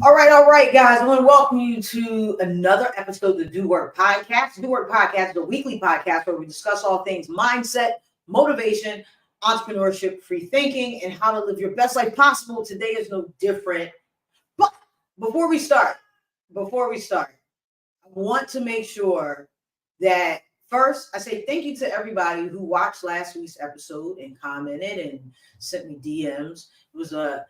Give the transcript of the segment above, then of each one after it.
All right, guys. I want to welcome you to another episode of the Do Work Podcast. Do Work Podcast is a weekly podcast where we discuss all things mindset, motivation, entrepreneurship, free thinking, and how to live your best life possible. Today is no different. But before we start, I want to make sure that first I say thank you to everybody who watched last week's episode and commented and sent me DMs. It was a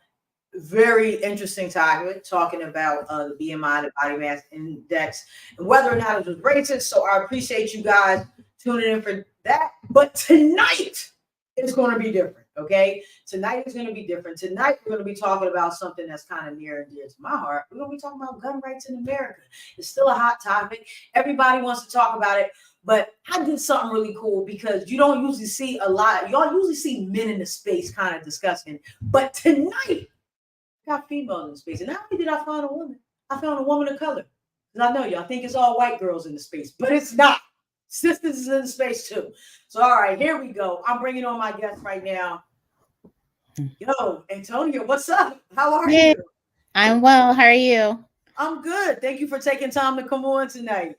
very interesting topic talking about the BMI, the body mass index, and whether or not it was racist. So I appreciate you guys tuning in for that. But tonight is going to be different. Okay, tonight is going to be different. Tonight we're going to be talking about something that's kind of near and dear to my heart. We're going to be talking about gun rights in America. It's still a hot topic. Everybody wants to talk about it. But I did something really cool because you don't usually see a lot. Y'all usually see men in the space kind of discussing. But tonight, got females in space. And not only did I find a woman, I found a woman of color. And I know y'all think it's all white girls in the space, but it's not. Sisters is in the space too. So, all right, here we go. I'm bringing on my guest right now. Yo, Antonio, what's up? How are you? I'm well. How are you? I'm good. Thank you for taking time to come on tonight.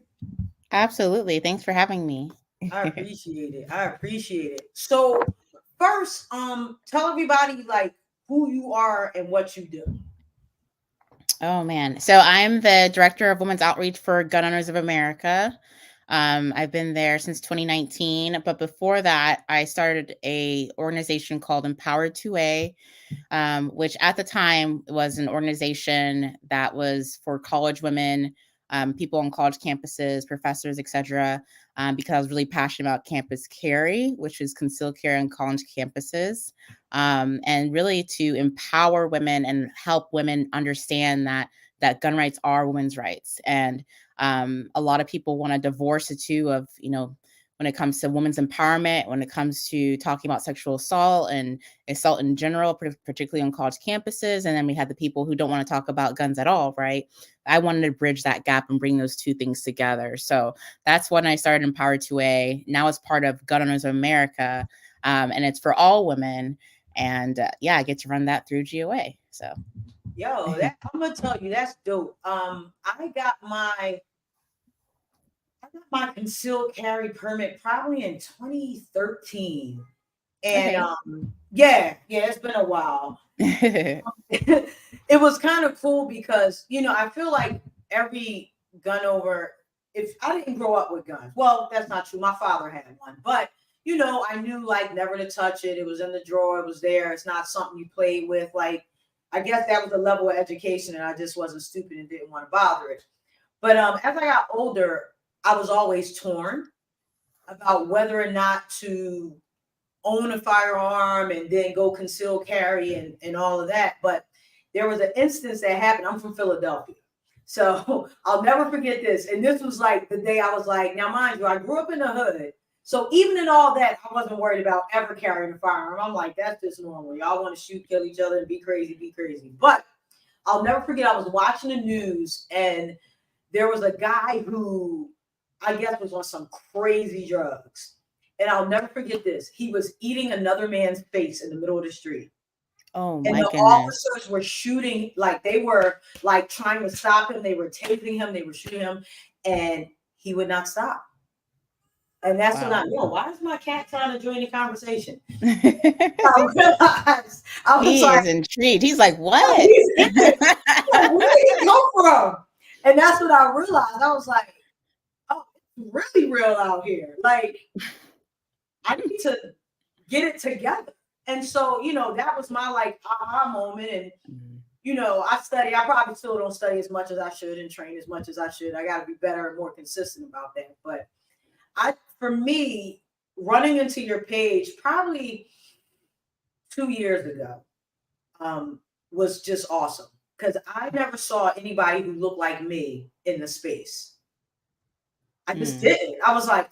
Absolutely. Thanks for having me. I appreciate it. So first, tell everybody like who you are and what you do. Oh man. So I'm the director of women's outreach for Gun Owners of America. I've been there since 2019, but before that, I started a organization called Empowered 2A, which at the time was an organization that was for college women, people on college campuses, professors, etc. Because I was really passionate about campus carry, which is concealed carry on college campuses, and really to empower women and help women understand that gun rights are women's rights. And a lot of people want to divorce the two of, when it comes to women's empowerment, when it comes to talking about sexual assault and assault in general, particularly on college campuses. And then we had the people who don't want to talk about guns at all, right? I wanted to bridge that gap and bring those two things together. So that's when I started Empower 2A. Now it's part of Gun Owners of America, and it's for all women. And I get to run that through GOA. So, yo, I'm gonna tell you, that's dope. I got my concealed carry permit probably in 2013. And okay. It's been a while. It was kind of cool because, I feel like every gun over, if I didn't grow up with guns, well, that's not true. My father had one, but I knew like never to touch it. It was in the drawer. It was there. It's not something you played with. Like, I guess that was the level of education and I just wasn't stupid and didn't want to bother it. But as I got older, I was always torn about whether or not to own a firearm and then go conceal carry and all of that. But there was an instance that happened. I'm from Philadelphia. So I'll never forget this. And this was like the day I was like, now mind you, I grew up in the hood. So even in all that, I wasn't worried about ever carrying a firearm. I'm like, that's just normal. Y'all want to shoot, kill each other and be crazy. But I'll never forget, I was watching the news and there was a guy who I guess was on some crazy drugs. And I'll never forget this. He was eating another man's face in the middle of the street. Oh and my the goodness. officers were shooting, like they were like trying to stop him. They were tasing him. They were shooting him. And he would not stop. And that's when I know, why is my cat trying to join the conversation? I realized, he is intrigued. He's like, what? Where did he come from? And that's what I realized. I was like, oh, it's really real out here. Like, I need to get it together. And so, that was my like aha moment. And, I study. I probably still don't study as much as I should and train as much as I should. I got to be better and more consistent about that. But for me, running into your page probably 2 years ago was just awesome because I never saw anybody who looked like me in the space. I just didn't. I was like,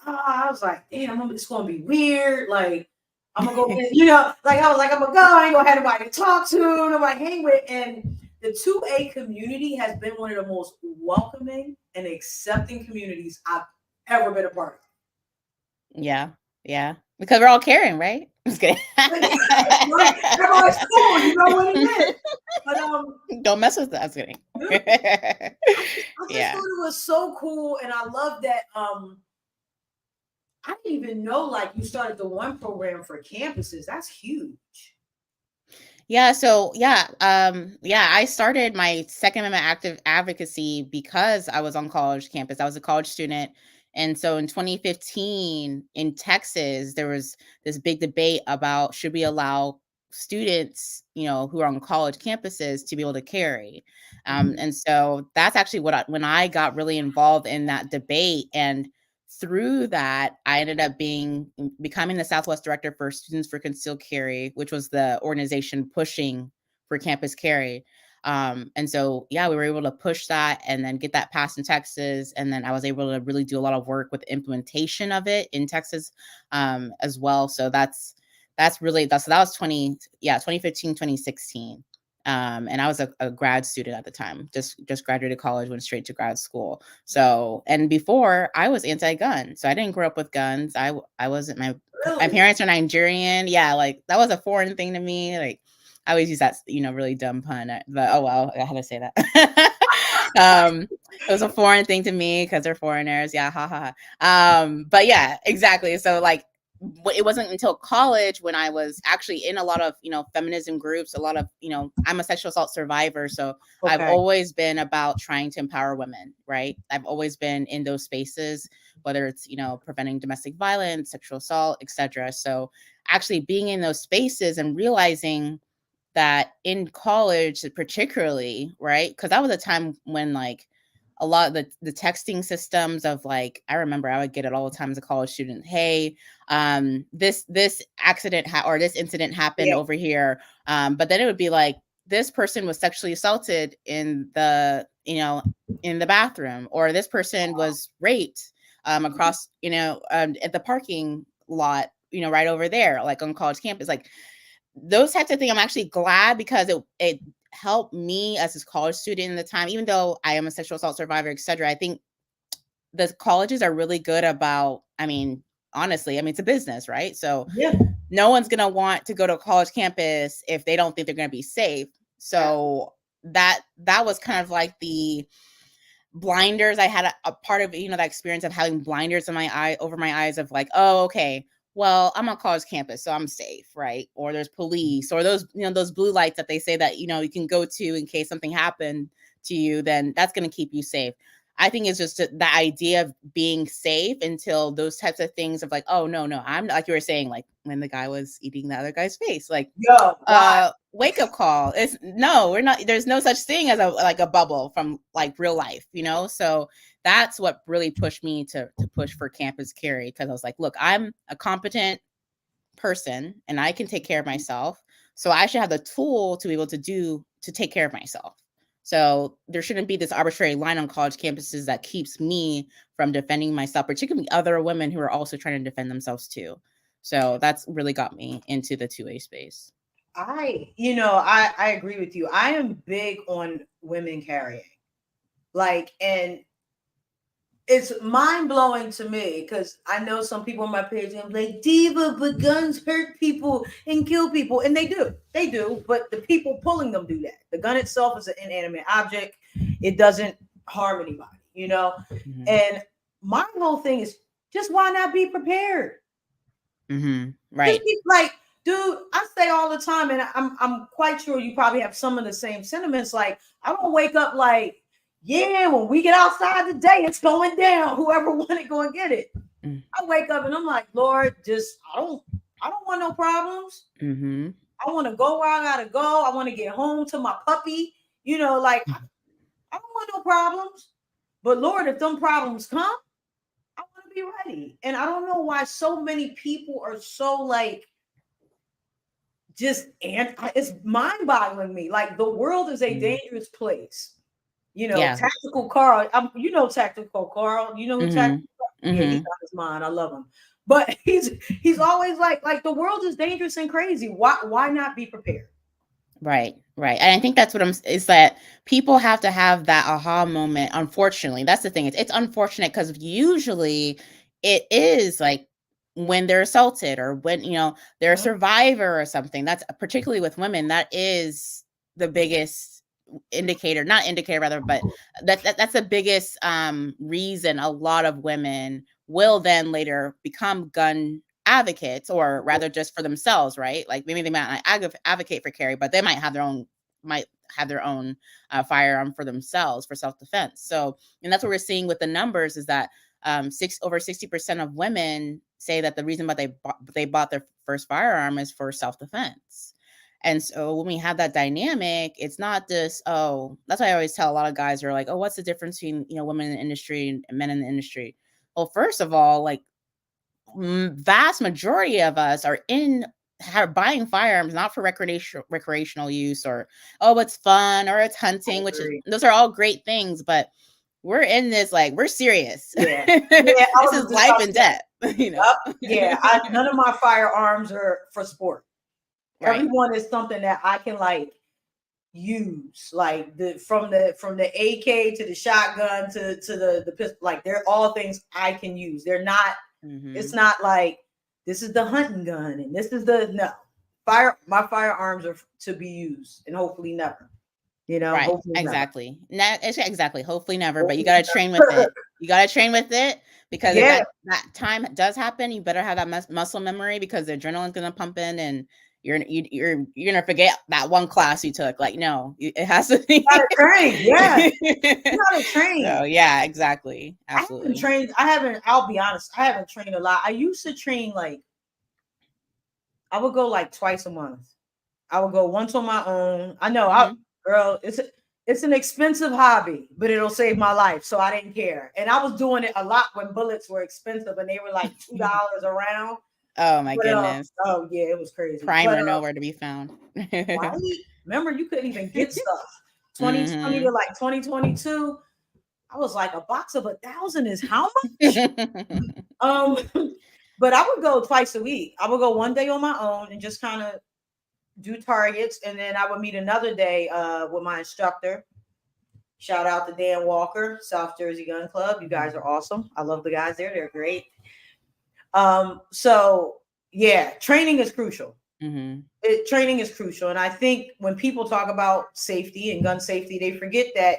damn, it's going to be weird. Like, I'm going to go, I was like, I'm going to go. I ain't going to have nobody to talk to, nobody to hang with. And the 2A community has been one of the most welcoming and accepting communities I've ever been a part of. Yeah. Because we're all caring, right? I'm just kidding. Everybody's cool. You know what it is. But Don't mess with that. I was kidding. dude, I just thought Yeah. it was so cool, and I love that. I didn't even know like you started the one program for campuses. That's huge. Yeah, so yeah, I started my Second Amendment active advocacy because I was on college campus. I was a college student. And so in 2015 in Texas, there was this big debate about should we allow students, who are on college campuses to be able to carry. Mhm. And so that's actually when I got really involved in that debate. And through that, I ended up becoming the Southwest Director for Students for Concealed Carry, which was the organization pushing for campus carry. And so, yeah, we were able to push that and then get that passed in Texas. And then I was able to really do a lot of work with implementation of it in Texas as well. So that was 2015, 2016. And I was a grad student at the time, just graduated college, went straight to grad school. So, and before I was anti-gun, so I didn't grow up with guns. I wasn't, my Really? parents are Nigerian. Yeah, like that was a foreign thing to me. Like I always use that, really dumb pun, but oh well, I had to say that. It was a foreign thing to me because they're foreigners. Yeah, ha ha. But yeah, exactly. So like it wasn't until college when I was actually in a lot of, feminism groups, a lot of, I'm a sexual assault survivor. So I've Okay. always been about trying to empower women, right? I've always been in those spaces, whether it's, preventing domestic violence, sexual assault, etc. So actually being in those spaces and realizing that in college, particularly, right? Because that was a time when like a lot of the texting systems of like, I remember I would get it all the time as a college student. Hey, this accident or this incident happened Yeah. over here. But then it would be like, this person was sexually assaulted in the bathroom, or this person was raped across, at the parking lot, right over there, like on college campus. Like those types of things, I'm actually glad because it helped me as a college student in the time, even though I am a sexual assault survivor, etc. I think the colleges are really good about, I mean, honestly, I mean, it's a business, right? So Yeah. no one's going to want to go to a college campus if they don't think they're going to be safe. Absolutely. So that was kind of like the blinders. I had a part of, that experience of having blinders in my eye over my eyes of like, oh, okay, well, I'm on college campus, so I'm safe, right? Or there's police, or those, those blue lights that they say that, you can go to in case something happened to you, then that's going to keep you safe. I think it's just the idea of being safe until those types of things of like, oh no, I'm like you were saying, like when the guy was eating the other guy's face, like Yo, why? wake up call. It's no, we're not, there's no such thing as a bubble from like real life, so that's what really pushed me to push for campus carry, because I was like, look, I'm a competent person and I can take care of myself, so I should have the tool to be able to take care of myself. So there shouldn't be this arbitrary line on college campuses that keeps me from defending myself, particularly other women who are also trying to defend themselves too. So that's really got me into the 2A space. I agree with you. I am big on women carrying. Like, and it's mind blowing to me because I know some people on my page and like, Diva, but guns hurt people and kill people, and they do. But the people pulling them do that. The gun itself is an inanimate object; it doesn't harm anybody. Mm-hmm. And my whole thing is just why not be prepared? Mm-hmm. Just Right. be like, dude, I say all the time, and I'm quite sure you probably have some of the same sentiments. Like, I don't wake up like, yeah, when we get outside today, it's going down. Whoever want it, go and get it. I wake up and I'm like, Lord, just I don't want no problems. Mm-hmm. I want to go where I gotta go. I want to get home to my puppy. Like I don't want no problems. But Lord, if them problems come, I want to be ready. And I don't know why so many people are so like just and it's mind-boggling me. Like the world is a Mm-hmm. dangerous place. Yeah. Tactical Carl. Tactical Carl. You know who Tactical? Mm-hmm. Yeah, he's Mm-hmm. out his mind. I love him, but he's always like the world is dangerous and crazy. Why not be prepared? Right, right. And I think that's what is that people have to have that aha moment. Unfortunately, that's the thing. It's unfortunate because usually it is like when they're assaulted or when, they're a Mhm. survivor or something. That's particularly with women, that is the biggest indicator, not indicator rather, but that's the biggest reason a lot of women will then later become gun advocates, or rather just for themselves, right? Like maybe they might not advocate for carry, but they might have their own firearm for themselves for self-defense. So, and that's what we're seeing with the numbers, is that over 60% of women say that the reason why they bought their first firearm is for self-defense. And so when we have that dynamic, it's not just, oh, that's why I always tell a lot of guys who are like, oh, what's the difference between, women in the industry and men in the industry? Well, first of all, like vast majority of us are buying firearms not for recreational use, or oh, it's fun, or it's hunting, which is, those are all great things, but we're in this, like, we're serious. Yeah, This is life and death. Yeah, none of my firearms are for sport. Right. Everyone is something that I can like use, like from the AK to the shotgun to the pistol. Like they're all things I can use. They're not. It's not like this is the hunting gun and this is the no fire. My firearms are to be used and hopefully never. Right. Hopefully Exactly. Exactly. Hopefully never, never. but you got to train with it. You got to train with it, because if that time does happen, you better have that muscle memory, because the adrenaline's going to pump in, and you're going to forget that one class you took. Like, no, it has to be. You gotta train. Yeah. You gotta train. So, yeah, exactly. Absolutely. I'll be honest, I haven't trained a lot. I used to train, like, I would go like twice a month. I would go once on my own. I know, girl, it's an expensive hobby, but it'll save my life. So I didn't care. And I was doing it a lot when bullets were expensive and they were like $2 a round. Oh my goodness. Oh yeah, it was crazy. Primer nowhere to be found. Right? Remember, you couldn't even get stuff. 2020 to like 2022. I was like, a box of 1,000 is how much? But I would go twice a week. I would go one day on my own and just kind of do targets, and then I would meet another day with my instructor. Shout out to Dan Walker, South Jersey Gun Club. You guys are awesome. I love the guys there. They're great. So yeah, training is crucial. Training is crucial. And I think when people talk about safety and gun safety, they forget that,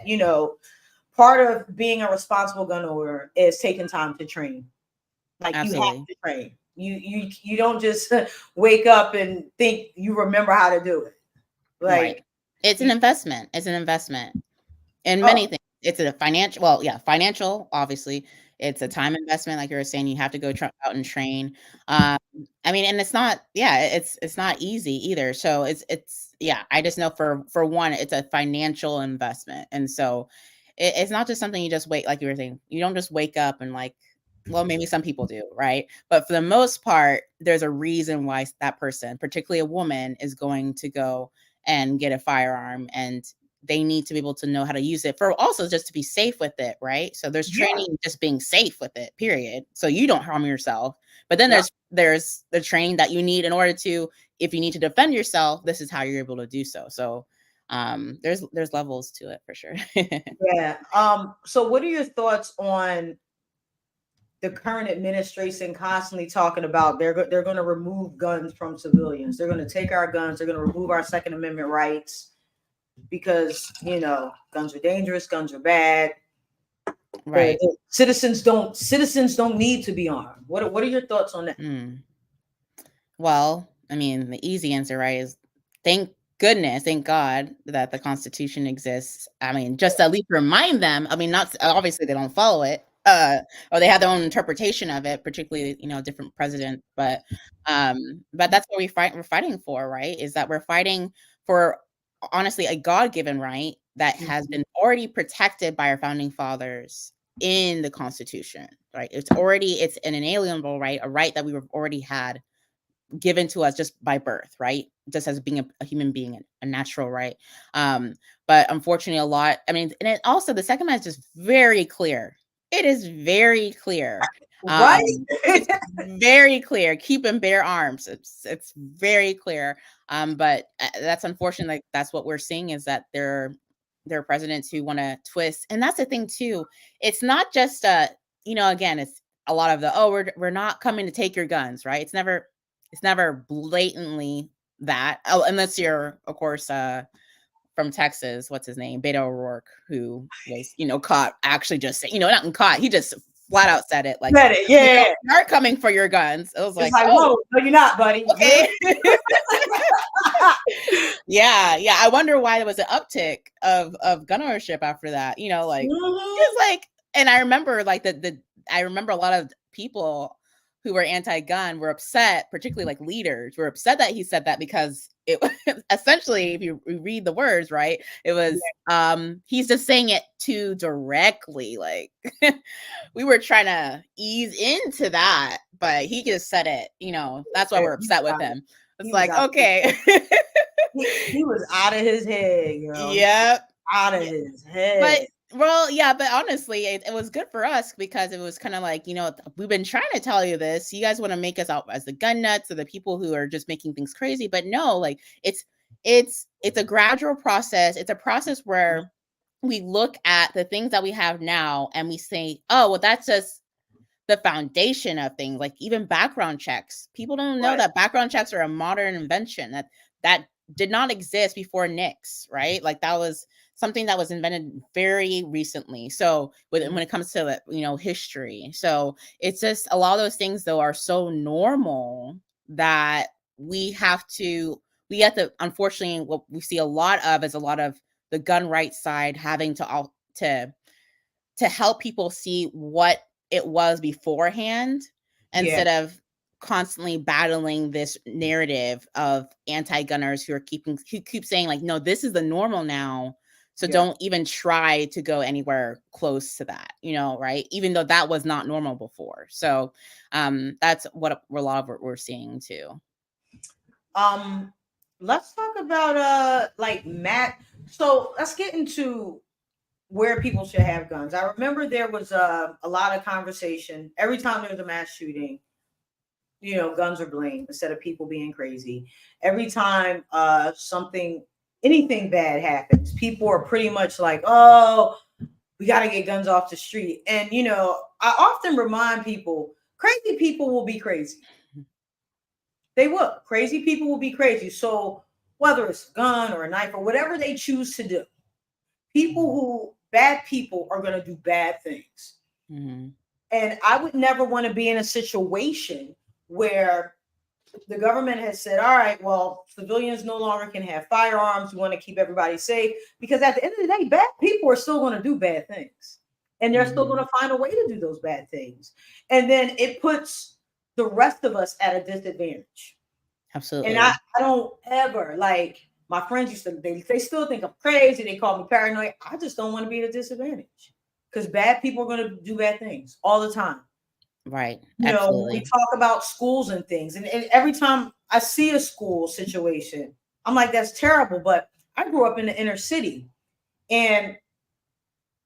part of being a responsible gun owner is taking time to train. Like, absolutely. You have to train. You don't just wake up and think you remember how to do it. Like, right. It's an investment. It's an investment in many things. It's a financial, obviously. It's a time investment. Like you were saying, you have to go out and train. I mean, and it's not easy either. So I just know for one, it's a financial investment. And so it's not just something you just like you were saying, you don't just wake up and like, well, maybe some people do, right? But for the most part, there's a reason why that person, particularly a woman, is going to go and get a firearm, and they need to be able to know how to use it, for also just to be safe with it, right? So there's training just being safe with it, period. So you don't harm yourself. But then there's the training that you need in order to, if you need to defend yourself, this is how you're able to do so. So there's levels to it for sure. Yeah. So what are your thoughts on the current administration constantly talking about they're going to remove guns from civilians? They're going to take our guns. They're going to remove our Second Amendment rights because, guns are dangerous. Guns are bad. Right. Citizens don't need to be armed. What are your thoughts on that? Well, I mean, the easy answer, right, is thank God that the Constitution exists. I mean, just to at least remind them. I mean, not obviously they don't follow it, or they have their own interpretation of it, particularly different presidents. But that's what we're fighting for, right? Is that we're fighting for, honestly, a God-given right that has been already protected by our founding fathers in the Constitution, right? It's an inalienable right, a right that we already had given to us just by birth, right? Just as being a human being, a natural right. But unfortunately, and it also, the Second Amendment is just very clear. It is very clear. Right? It's very clear. Keep and bear arms. It's very clear. But that's unfortunate. Like, that's what we're seeing, is that there are presidents who want to twist. And that's the thing too. It's not just again, it's a lot of we're not coming to take your guns, right? It's never blatantly that, unless you're, of course, from Texas, what's his name, Beto O'Rourke, who was, caught actually just saying, not caught, he just flat out said it, like, Said it, yeah. We are coming for your guns. It was It's like, like, oh, no, you're not, buddy. okay. Yeah. I wonder why there was an uptick of gun ownership after that. It's like, and I remember like I remember a lot of people who were anti-gun were upset, particularly like leaders were upset that he said that, because it essentially, if you read the words right, it was he's just saying it too directly. Like we were trying to ease into that, but he just said it. That's why we're upset with him. It's like, okay. He was out of his head, girl. Yep. Out of his head. But honestly, it was good for us, because it was kind of like, we've been trying to tell you this. You guys want to make us out as the gun nuts or the people who are just making things crazy. But no, like it's a gradual process. It's a process where we look at the things that we have now and we say, oh, well, that's just the foundation of things. Like even background checks. People don't know that background checks are a modern invention that did not exist before NICS, right? Like that was something that was invented very recently. So when it comes to history, so it's just a lot of those things though are so normal that we have to, unfortunately, what we see a lot of is a lot of the gun rights side having to help people see what it was beforehand, instead of constantly battling this narrative of anti-gunners who keep saying like, no, this is the normal now. So don't even try to go anywhere close to that, right? Even though that was not normal before. So that's what a lot of what we're seeing too. Let's talk about like Matt. So let's get into where people should have guns. I remember there was a lot of conversation every time there was a mass shooting. Guns are blamed instead of people being crazy. Every time anything bad happens, people are pretty much like, oh, we got to get guns off the street. And, I often remind people, crazy people will be crazy. They will. Crazy people will be crazy. So whether it's a gun or a knife or whatever they choose to do, bad people are going to do bad things. Mm-hmm. And I would never want to be in a situation where the government has said, all right, well, civilians no longer can have firearms. We want to keep everybody safe, because at the end of the day, bad people are still going to do bad things, and they're still going to find a way to do those bad things. And then it puts the rest of us at a disadvantage. Absolutely. And I don't ever, like, my friends used to, they still think I'm crazy. They call me paranoid. I just don't want to be at a disadvantage, because bad people are going to do bad things all the time. Right. We talk about schools and things. And every time I see a school situation, I'm like, that's terrible. But I grew up in the inner city. And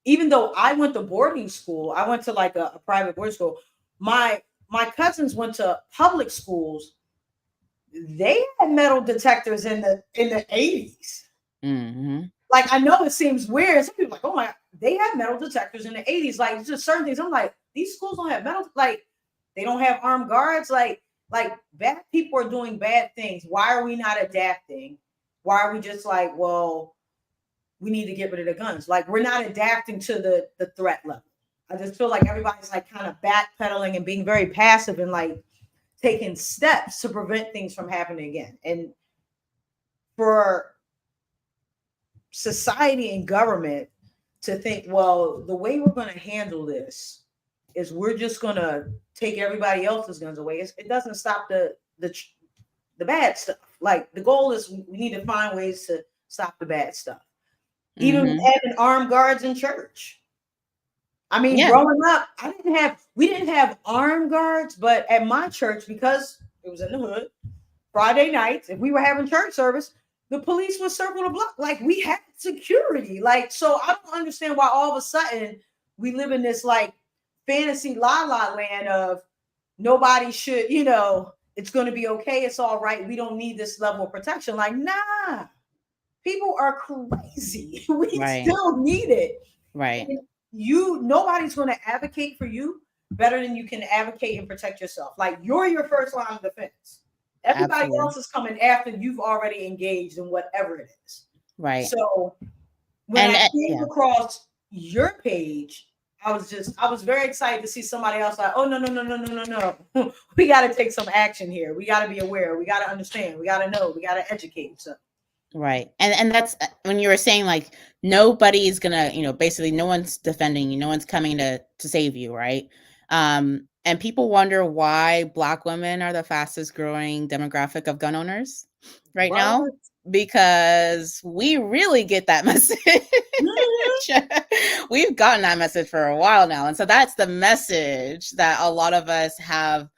even though I went to boarding school, I went to like a private boarding school. My cousins went to public schools. They had metal detectors in the 80s. Mm-hmm. Like, I know it seems weird. Some people are like, oh my, they have metal detectors in the 80s. Like, just certain things. I'm like, these schools don't have metal, like, they don't have armed guards. Like bad people are doing bad things. Why are we not adapting? Why are we just like, well, we need to get rid of the guns? Like, we're not adapting to the threat level. I just feel like everybody's like kind of backpedaling and being very passive and like taking steps to prevent things from happening again. And for society and government to think, well, the way we're going to handle this is we're just going to take everybody else's guns away. It doesn't stop the bad stuff. Like, the goal is we need to find ways to stop the bad stuff. Even having armed guards in church. I mean, growing up, we didn't have armed guards, but at my church, because it was in the hood, Friday nights, if we were having church service, the police would circle the block. Like, we had security. Like, so I don't understand why all of a sudden we live in this like fantasy la la land of nobody should, it's going to be okay. It's all right. We don't need this level of protection. Like, nah, people are crazy. We still need it. Right. And nobody's going to advocate for you better than you can advocate and protect yourself. Like, you're your first line of defense. Everybody else is coming after you've already engaged in whatever it is. Right. So when And I came yeah. across your page, I was very excited to see somebody else like, oh no, no, no, no, no, no, no. We gotta take some action here. We gotta be aware, we gotta understand, we gotta know, we gotta educate. So Right. And that's when you were saying like nobody's gonna, basically no one's defending you, no one's coming to save you, right? And people wonder why Black women are the fastest growing demographic of gun owners right what? now, because we really get that message. Mhm. We've gotten that message for a while now. And so that's the message that a lot of us have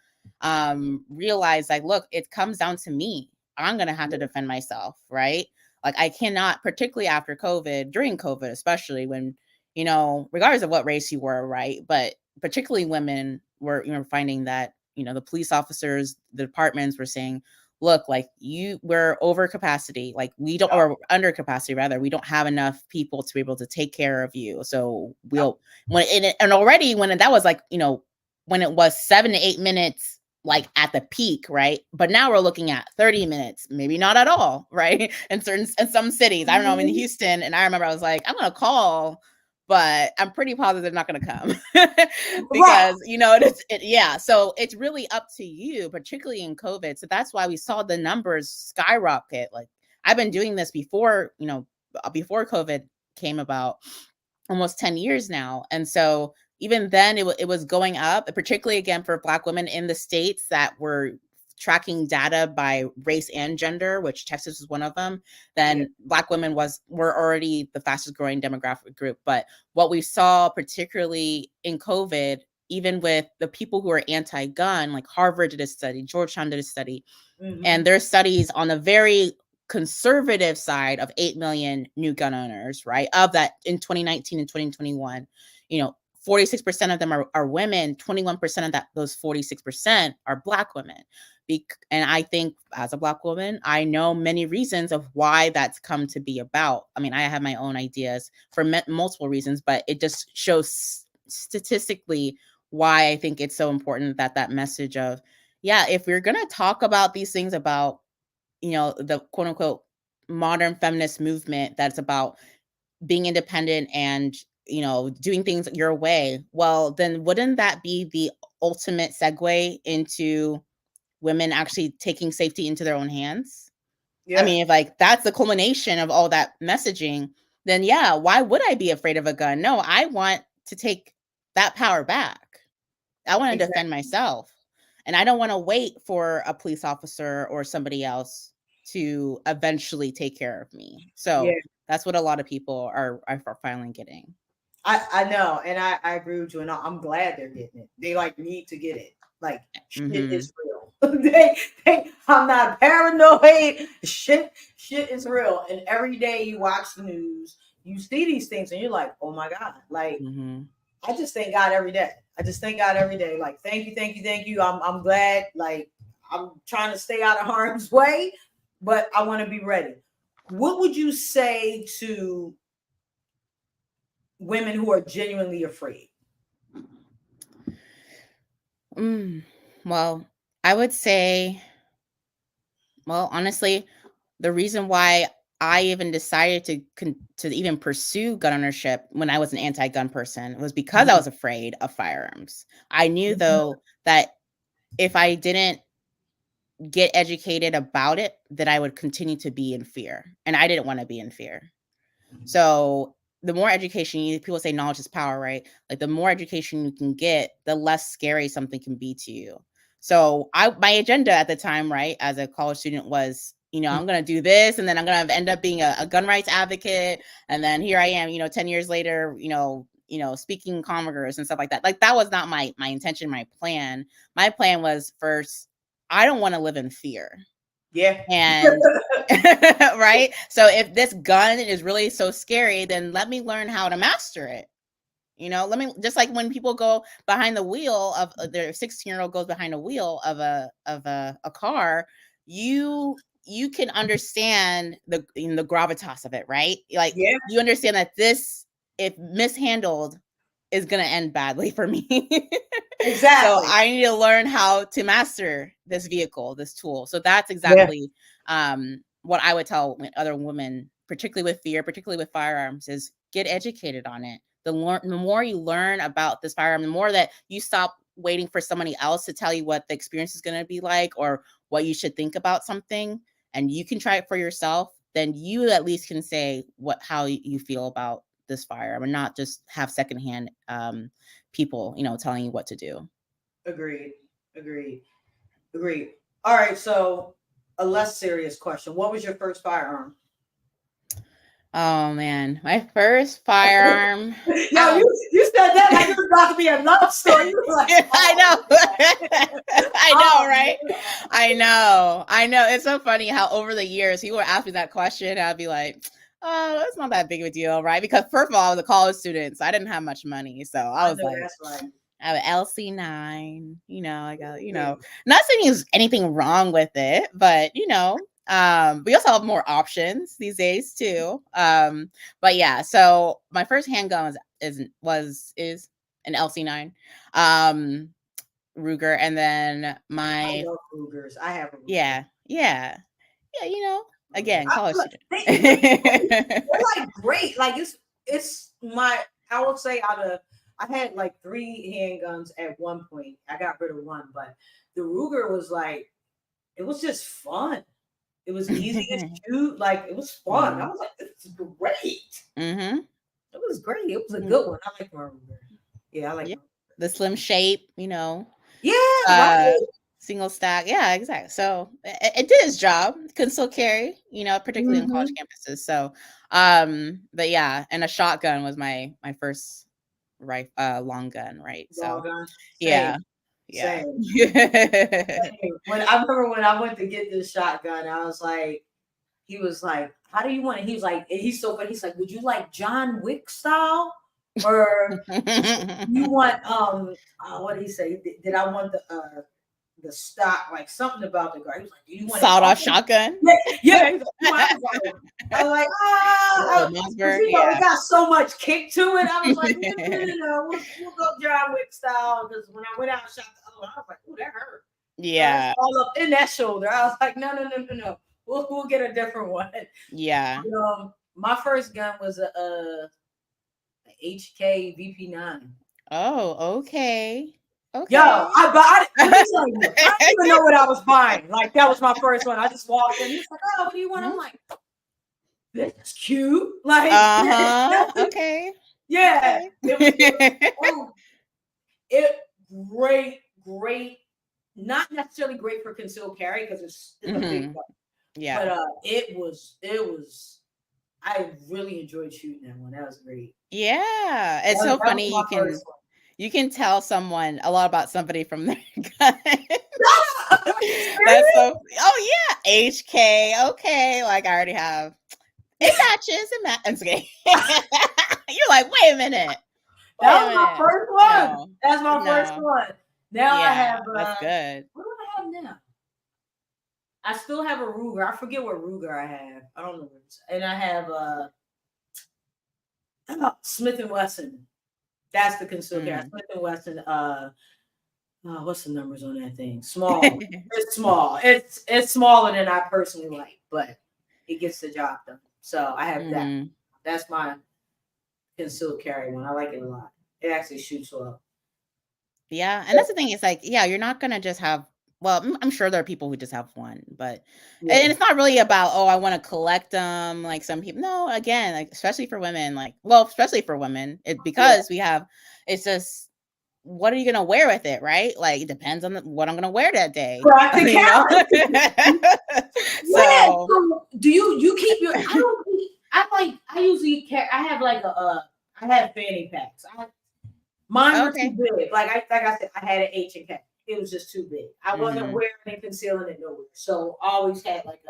realized, like, look, it comes down to me. I'm going to have to defend myself, right? Like, I cannot, particularly after COVID, during COVID, especially when, regardless of what race you were, right? But particularly women were, finding that, the police officers, the departments were saying, look, like we're over capacity, like we don't, or under capacity rather, we don't have enough people to be able to take care of you. So we'll, and already when that was like, when it was 7 to 8 minutes, like at the peak, right? But now we're looking at 30 minutes, maybe not at all, right? In some cities, I don't know, I'm in Houston, and I remember I was like, I'm gonna call, but I'm pretty positive they're not going to come because, yeah. So it's really up to you, particularly in COVID. So that's why we saw the numbers skyrocket. Like, I've been doing this before, before COVID came about, almost 10 years now. And so even then it was going up, particularly again for Black women in the states that were tracking data by race and gender, which Texas was one of them. Then Black women were already the fastest growing demographic group. But what we saw, particularly in COVID, even with the people who are anti-gun, like Harvard did a study, Georgetown did a study, and their studies on the very conservative side of 8 million new gun owners, right? Of that, in 2019 and 2021, 46% of them are women, 21% of those 46% are Black women. And I think as a Black woman, I know many reasons of why that's come to be about. I mean, I have my own ideas for multiple reasons, but it just shows statistically why I think it's so important that message of, yeah, if we're going to talk about these things about, the quote unquote modern feminist movement that's about being independent and, doing things your way, well, then wouldn't that be the ultimate segue into women actually taking safety into their own hands? I Yeah, mean, if like that's the culmination of all that messaging, then yeah, why would I be afraid of a gun? No, I want to take that power back. I want to defend exactly. myself. And I don't want to wait for a police officer or somebody else to eventually take care of me. Yeah, So that's what a lot of people are finally getting. I know, and I agree with you, and I'm glad they're getting it. They like need to get it. Like shit Mm-hmm. is real. I'm not paranoid. Shit is real. And every day you watch the news, you see these things, and you're like, oh my god. Like Mm-hmm. I just thank God every day. I just thank God every day. Like thank you, thank you, thank you. I'm glad. Like I'm trying to stay out of harm's way, but I want to be ready. What would you say to women who are genuinely afraid? Well, I would say, well, honestly, the reason why I even decided to even pursue gun ownership when I was an anti-gun person was because I Mhm. was afraid of firearms. I knew Mhm. though that if I didn't get educated about it, that I would continue to be in fear, and I didn't want to be in fear. So the more education people say knowledge is power, right? Like the more education you can get, the less scary something can be to you. So my agenda at the time, right, as a college student was, I'm going to do this, and then I'm going to end up being a gun rights advocate. And then here I am, 10 years later, speaking Congress and stuff like that. Like that was not my intention, my plan. My plan was first, I don't want to live in fear. Yeah. And right? So if this gun is really so scary, then let me learn how to master it. Let me, just like when people go behind the wheel of their 16-year-old goes behind a wheel of a car, you can understand the gravitas of it, right? Like Yeah, you understand that this, if mishandled, is going to end badly for me. So exactly. I need to learn how to master this vehicle, this tool. So that's Yeah. exactly what I would tell other women, particularly with fear, particularly with firearms, is get educated on it. The more you learn about this firearm, the more that you stop waiting for somebody else to tell you what the experience is going to be like or what you should think about something, and you can try it for yourself, then you at least can say how you feel about this firearm and not just have secondhand people, telling you what to do. Agreed. All right, so a less serious question. What was your first firearm? Oh man, my first firearm. Yo, you said that like it was about to be a love story. You were like, I know. I know, right? Man. I know. It's so funny how over the years people would ask me that question. I'd be like, oh, it's not that big of a deal, right? Because first of all, I was a college student, so I didn't have much money. So I was like, that's right. I have an LC9, I got, not saying there's anything wrong with it, but we also have more options these days too. But yeah, so my first handgun is an LC9, Ruger, and then I love Rugers. I have a Ruger. Yeah, again, college student. They're like great. Like it's I would say I had like 3 handguns at one point. I got rid of one, but the Ruger was like, it was just fun. It was easy to shoot. Like it was fun. I was like, this is great. Mm-hmm. It was great. It was a good one. I like my Ruger. Yeah, I like the slim shape. Yeah, right. Single stack. Yeah, exactly. So it did its job. Can still carry, particularly on college campuses. So, but yeah, and a shotgun was my first long gun, right? Long gun. Yeah. Same. When I remember when I went to get this shotgun, I was like, he was like, how do you want it? He was like, he's so funny. He's like, would you like John Wick style? Or you want what did he say? Did I want the stock, like something about the guard? He was like, do you want sawed off shotgun? Yeah. He's like, I was like, it got so much kick to it. I was like, no, we'll go John Wick style. Because when I went out and shot the other one, I was like, oh, that hurt. Yeah. All up in that shoulder. I was like, no. We'll get a different one. Yeah. My first gun was a HK VP9. Oh, okay. Yo, I didn't even know what I was buying. Like that was my first one. I just walked in. He's like, "Oh, what do you want?" I'm like, "This is cute." Like, okay. Yeah, it great. Not necessarily great for concealed carry because it's a big gun. Yeah, but it was. I really enjoyed shooting that one. That was great. Yeah, it's so funny. You can tell someone a lot about somebody from their gun. That's so. Oh yeah, HK. Okay, like I already have. It matches. Okay. You're like, wait a minute. That was my first one. No. That's my first one. Now I have. That's good. What do I have now? I still have a Ruger. I forget what Ruger I have. I don't know. And I have Smith and Wesson. That's the concealed carry. Smith and Wesson. What's the numbers on that thing? Small. It's small. It's smaller than I personally like, but it gets the job done. So I have that. That's my concealed carry one. I like it a lot. It actually shoots well. Yeah, and that's the thing. It's like, you're not gonna just have. Well, I'm sure there are people who just have one, but and it's not really about, I want to collect them like some people. No, again, like especially for women, because we have. It's just, what are you gonna wear with it, right? Like it depends on what I'm gonna wear that day. So do you keep your? I usually carry. I have like I have fanny packs. Mine were too big. Like I said, I had an H&K. It was just too big. I wasn't wearing and concealing it nowhere. So I always had like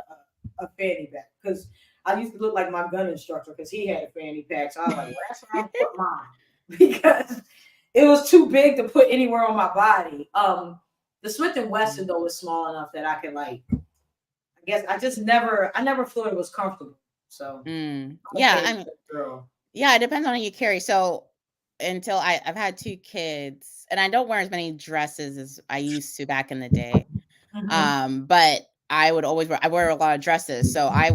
a fanny pack because I used to look like my gun instructor because he had a fanny pack. So I was like, well, that's where I put mine because it was too big to put anywhere on my body. The Smith and Wesson though was small enough that I could I guess I never thought it was comfortable. So yeah, it depends on how you carry. So until I've had 2 kids and I don't wear as many dresses as I used to back in the day. But I wear a lot of dresses. So I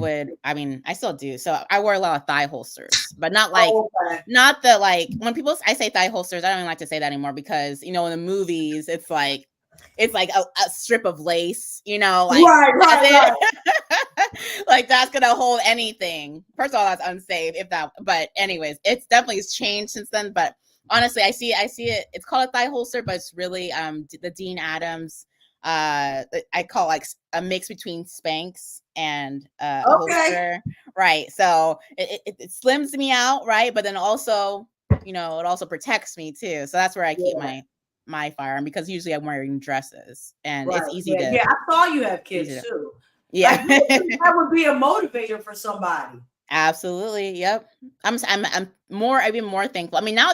mean, I still do. So I wear a lot of thigh holsters, but not like, Oh, okay. not the like, when I say thigh holsters, I don't even like to say that anymore because, in the movies, it's like a strip of lace, like Right, that's right, right. it. Like that's gonna hold anything. First of all, that's unsafe but anyways, it's definitely changed since then. But honestly, I see it. It's called a thigh holster, but it's really the Dean Adams. I call like a mix between Spanx and a Okay. holster, right? So it slims me out, right? But then also, it also protects me too. So that's where I keep Yeah. my firearm, because usually I'm wearing dresses and Right. it's easy Yeah. to Yeah. I saw you have easy kids to too. yeah. Like you would think that would be a motivator for somebody. Absolutely. Yep. I'm more, I've been more thankful. I mean, now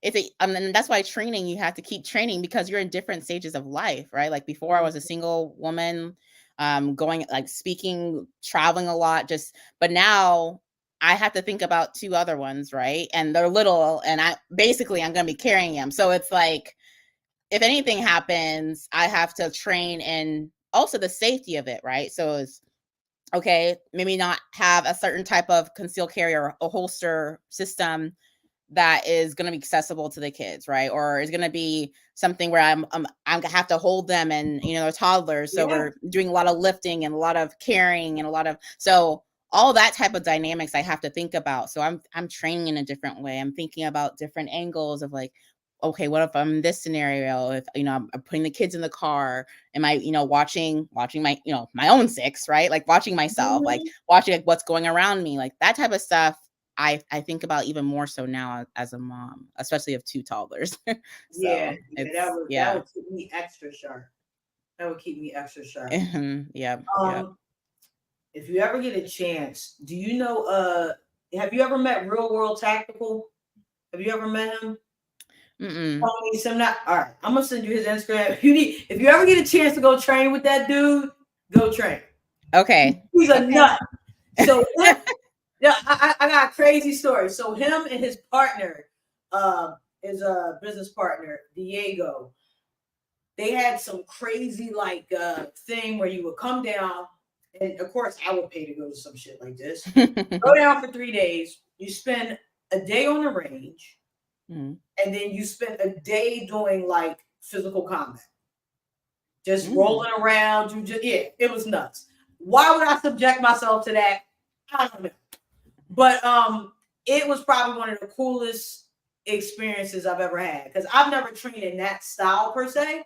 and that's why training, you have to keep training because you're in different stages of life, right? Like before I was a single woman, going like speaking, traveling a lot, but now I have to think about two other ones, right? And they're little, and I'm going to be carrying them. So it's like, if anything happens, I have to train in also the safety of it, right? So it's, okay, maybe not have a certain type of concealed carry or a holster system that is going to be accessible to the kids, right? Or is going to be something where I'm gonna have to hold them, and they're toddlers, so Yeah. we're doing a lot of lifting and a lot of carrying and so all that type of dynamics I have to think about. So I'm training in a different way. I'm thinking about different angles of like, okay, what if I'm in this scenario? If I'm putting the kids in the car, am I watching my my own six, right? Like watching myself, like Mhm. watching like what's going around me, like that type of stuff. I think about even more so now as a mom, especially of two toddlers. Yeah. So Yeah. it's That yeah. would keep me extra sharp. That would keep me extra sharp. Yep. Yep. Um, if you ever get a chance, do you know have you ever met Real World Tactical? Have you ever met him? Mm-mm. Tony Simnot. All right, I'm gonna send you his Instagram. If you ever get a chance to go train with that dude, go train. Okay. He's a Okay. nut. So yeah, I got a crazy story. So him and his partner, his business partner, Diego, they had some crazy like thing where you would come down, and of course I would pay to go to some shit like this. Go down for 3 days. You spend a day on the range, Mm. and then you spend a day doing like physical combat, just Mm. rolling around. It was nuts. Why would I subject myself to that? I don't know. But it was probably one of the coolest experiences I've ever had because I've never trained in that style per se.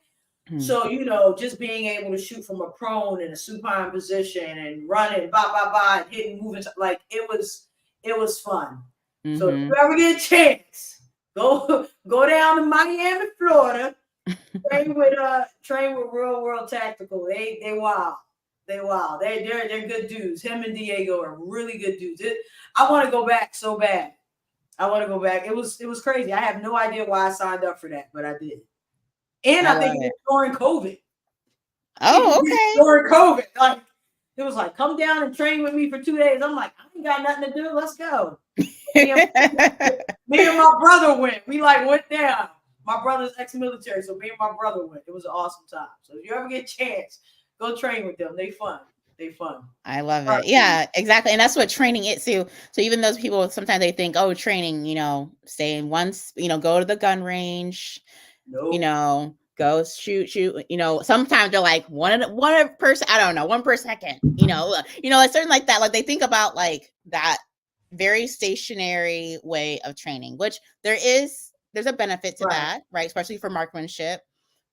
Mm. So, just being able to shoot from a prone in a supine position and running, and hitting, moving, like it was fun. So if you Mm-hmm. ever get a chance, go down to Miami, Florida, train with Real World Tactical. They wild. They wild. They're good dudes. Him and Diego are really good dudes. I want to go back so bad. I want to go back. It was crazy. I have no idea why I signed up for that, but I did. And I I think love it was it. during COVID. I think Oh, it was okay. during COVID. Like it was like, come down and train with me for 2 days. I'm like, I ain't got nothing to do. Let's go. Me and, me and my brother went. We like went down. My brother's ex-military, so me and my brother went. It was an awesome time. So if you ever get a chance, go train with them. They fun. They fun. I love All it. right. Yeah, exactly. And that's what training is too. So even those people, sometimes they think, oh, training, stay in once, go to the gun range, Nope. go shoot. Sometimes they're like one person, I don't know, one per second, like certain like that. Like they think about like that very stationary way of training, which there's a benefit to Right. that, right? Especially for marksmanship.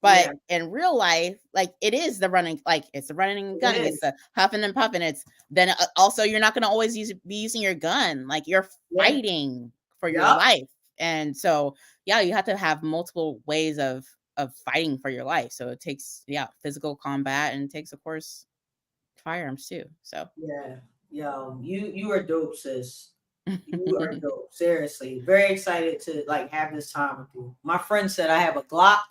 But Yeah. in real life, like it is the running, like it's the running and It gunning, it's is. the huffing and puffing. It's then also you're not going to always be using your gun, like you're Yeah. fighting for your Yup. life. And so yeah, you have to have multiple ways of fighting for your life. So it takes physical combat, and it takes, of course, firearms too. So Yeah. Yo, you are dope, sis. You are dope. Seriously. Very excited to like have this time with you. My friend said I have a Glock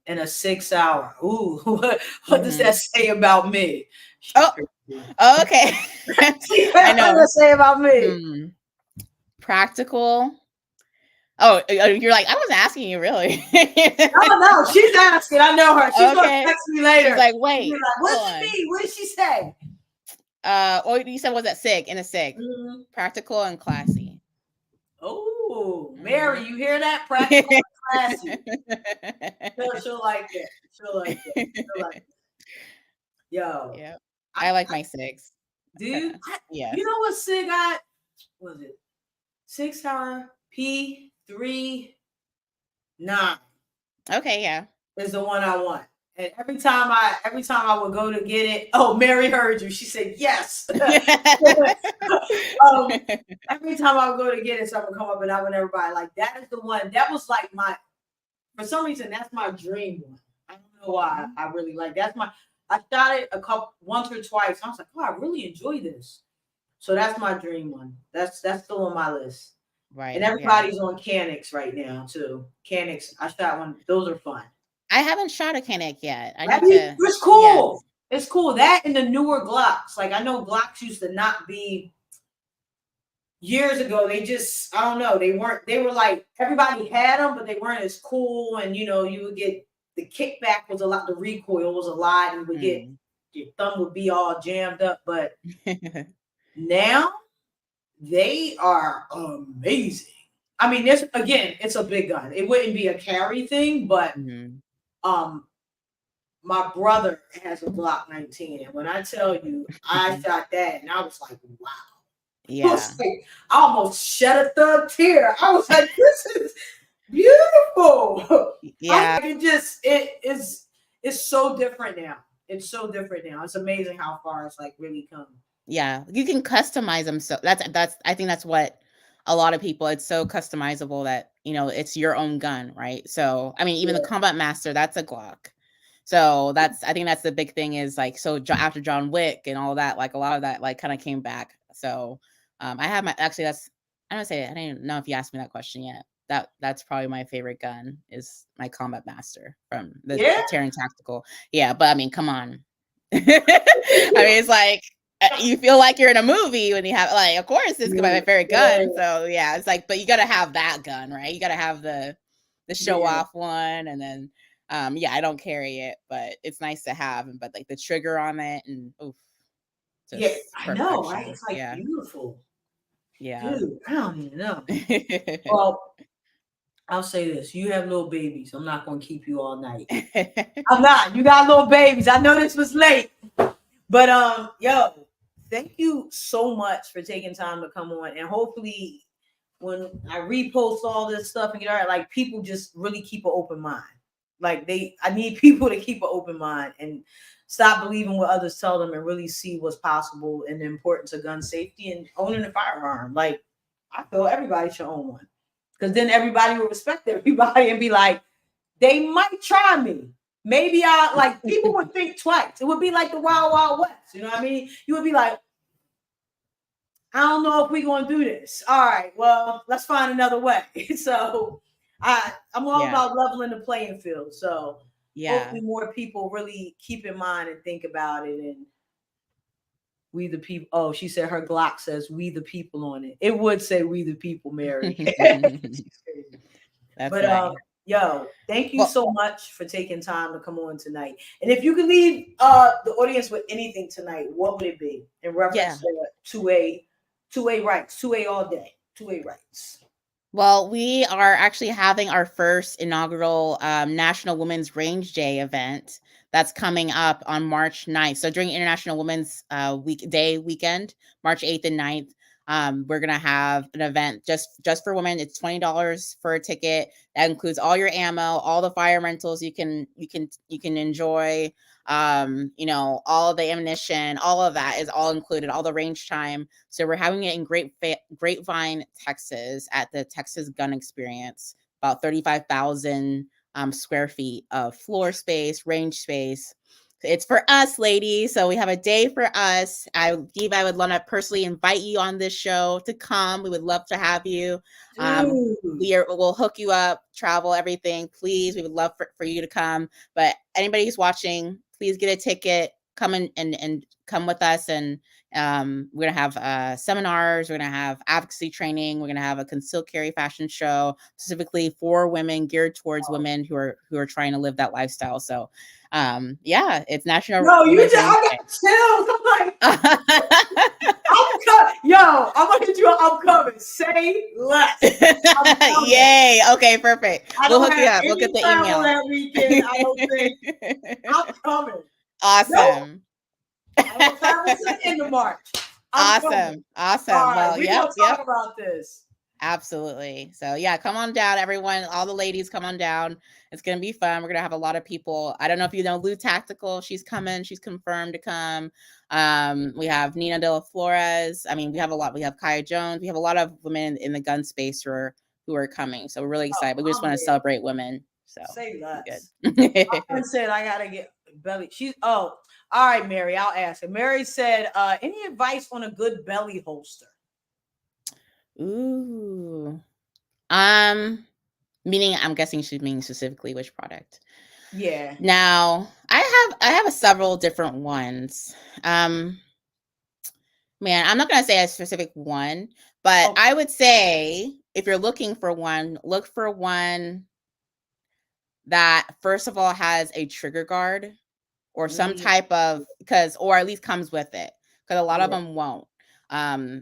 and a 6 hour. Ooh, what does that say about me? She's oh, crazy. okay. I What does know. that say about me? Practical. Oh, you're like, I wasn't asking you really. No, she's asking. I know her. She's gonna Okay. text me later. She's like, She'll be wait, like, what hold does it on. mean? What did she say? Oh, you said was that SIG in a SIG? Mhm. Practical and classy. Oh, Mary, Mhm. you hear that? Practical and classy. She'll like that. She'll like that. She'll like that. Yo, Yep. I, I like I my SIGs. dude, you Yes. know what Sig got? Was it 6 hour P39 Okay, yeah. is the one I want. And every time I would go to get it, oh, Mary heard you. She said yes. um, every time I would go to get it, something would come up and I would never buy. Like that is the one that was like my for some reason that's my dream one. I don't know why I really like that's my I shot it once or twice. I was like, oh, I really enjoy this. So that's my dream one. That's still on my list. And Right. Yeah. everybody's on Canix right now too. Canix, I shot one. Those are fun. I haven't shot a Kinect yet. I I need mean, to. it's Yes. cool. It's cool. That and the newer Glocks. Like I know Glocks used to not be years ago. They just I don't know. They were like everybody had them, but they weren't as cool. And you would get the kickback was a lot, the recoil was a lot, and you would get your thumb would be all jammed up. But now they are amazing. I mean, this again, it's a big gun. It wouldn't be a carry thing, but Mhm. um my brother has a Glock 19, and when I tell you, I shot that, and I was like, wow. I Yeah. was like, I almost shed a thug tear. I was like, this is beautiful. I Yeah. can just it's so different now. It's so different now. It's amazing how far it's like really come. Yeah. You can customize them. So that's I think that's what a lot of people, it's so customizable that, it's your own gun, right? So, I mean, even the Yeah. Combat Master, that's a Glock. So I think that's the big thing is like, so after John Wick and all that, like a lot of that, like kind of came back. So, I have I didn't know if you asked me that question yet. That's probably my favorite gun is my Combat Master from the Yeah. Terran Tactical. Yeah. But I mean, come on. I mean, it's like, you feel like you're in a movie when you have like, of course, this is my favorite Yeah. gun. So yeah, it's like, but you got to have that gun, right? You got to have the show Yeah. off one, and then yeah, I don't carry it, but it's nice to have. But like the trigger on it, and oof, Yeah. just I know, right? perfection. It's like Yeah, beautiful. yeah. Dude, I don't even know. Well, I'll say this. You have little babies. I'm not gonna keep you all night. I'm not. You got little babies. I know this was late. But yo, thank you so much for taking time to come on. And hopefully when I repost all this stuff and get all right, like people just really keep an open mind. Like I need people to keep an open mind and stop believing what others tell them and really see what's possible and the importance of gun safety and owning a firearm. Like I feel everybody should own one. Because then everybody will respect everybody and be like, they might try me. Maybe I like people would think twice. It would be like the Wild Wild West. You know what I mean? You would be like, I don't know if we're gonna do this. All right, well, let's find another way. So I'm all Yeah, about leveling the playing field. So yeah. hopefully more people really keep in mind and think about it and we the people. Oh, she said her Glock says we the people on it. It would say we the people, Mary. She's crazy. That's But nice. yo, thank you Well, so much for taking time to come on tonight. And if you could leave the audience with anything tonight, what would it be in reference yeah. to two-way rights, 2A all day, 2A rights? Well, we are actually having our first inaugural National Women's Range Day event that's coming up on March 9th. So during International Women's weekend, March 8th and 9th, we're gonna have an event just for women. It's $20 for a ticket. That includes all your ammo, all the fire rentals you can enjoy. All the ammunition, all of that is all included, all the range time. So we're having it in Grapevine, Texas, at the Texas Gun Experience. About 35,000 square feet of floor space, range space. It's for us, ladies. So we have a day for us. I would love to personally invite you on this show to come. We would love to have you. Um, Dude. we'll hook you up, travel, everything. Please, we would love for you to come. But anybody who's watching, please get a ticket. come and come with us, and we're gonna have seminars, we're gonna have advocacy training, we're gonna have a concealed carry fashion show specifically for women, geared towards women who are trying to live that lifestyle. So yeah, it's National No, you Women's just, Women's I Day. got chills. I'm coming. Yo, I'm gonna hit you. I'm coming. Say less. I'm coming. Yay. Okay, perfect. I We'll don't hook you have up. We'll any get the travel email. that weekend. I don't think. I'm coming. Awesome. I don't travel to the end of March. I'm coming. Awesome. All right, Well, we're gonna yep. talk about this. Absolutely. So yeah, come on down, everyone. All the ladies, come on down. It's gonna be fun. We're gonna have a lot of people. I don't know if you know Lou Tactical. She's coming. She's confirmed to come. We have Nina De La Flores. I mean, we have a lot. We have Kaya Jones. We have a lot of women in the gun space who are coming. So we're really excited. But we just want to celebrate women. So say less. Good. My friend said I gotta get belly. She's all right, Mary. I'll ask her. Mary said, any advice on a good belly holster? Ooh. Meaning, I'm guessing she's meaning specifically which product. Yeah. Now, I have several different ones. Man, I'm not gonna say a specific one, but I would say if you're looking for one, look for one that first of all has a trigger guard or some type of, or at least comes with it, because a lot of them won't,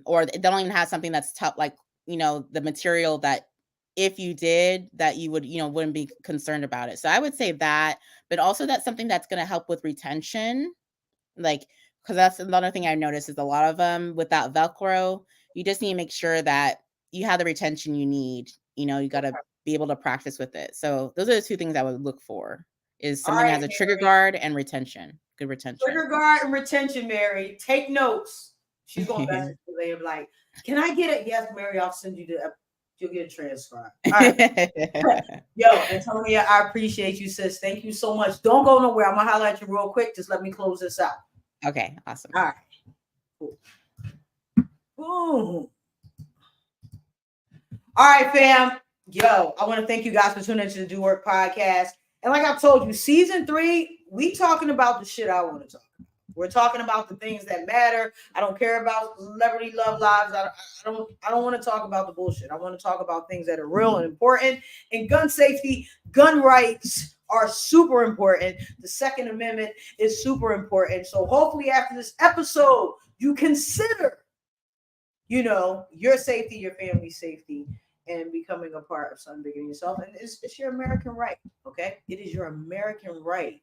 or they don't even have something that's tough, like, the material that if you did that you would, wouldn't be concerned about it. So I would say that, but also that's something that's going to help with retention, like, because that's another thing I noticed is a lot of them without Velcro, you just need to make sure that you have the retention you need. You got to be able to practice with it. So those are the two things I would look for, is something that has a trigger guard and retention, good retention. Trigger guard and retention, Mary. Take notes. She's going to message me later, like, can I get it? Yes, Mary, I'll send you you'll get a transcript. All right. Yo, Antonia, I appreciate you, sis. Thank you so much. Don't go nowhere. I'm going to holler at you real quick. Just let me close this out. Okay, awesome. All right. Cool. Boom. All right, fam. Yo, I want to thank you guys for tuning into the Do Work podcast. And like I told you, season 3, we talking about the shit I want to talk about. We're talking about the things that matter. I don't care about celebrity love lives. I don't want to talk about the bullshit. I want to talk about things that are real and important. And gun safety, gun rights are super important. The Second Amendment is super important. So hopefully after this episode, you consider, your safety, your family's safety, and becoming a part of something bigger than yourself. And it's your American right, okay? It is your American right.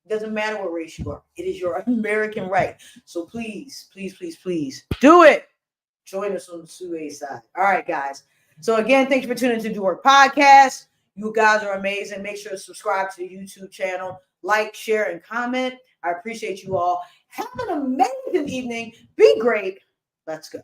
It doesn't matter what race you are. It is your American right. So please, please, please, please do it. Join us on the Sue side. All right, guys. So again, thank you for tuning into Do Work Podcast. You guys are amazing. Make sure to subscribe to the YouTube channel. Like, share, and comment. I appreciate you all. Have an amazing evening. Be great. Let's go.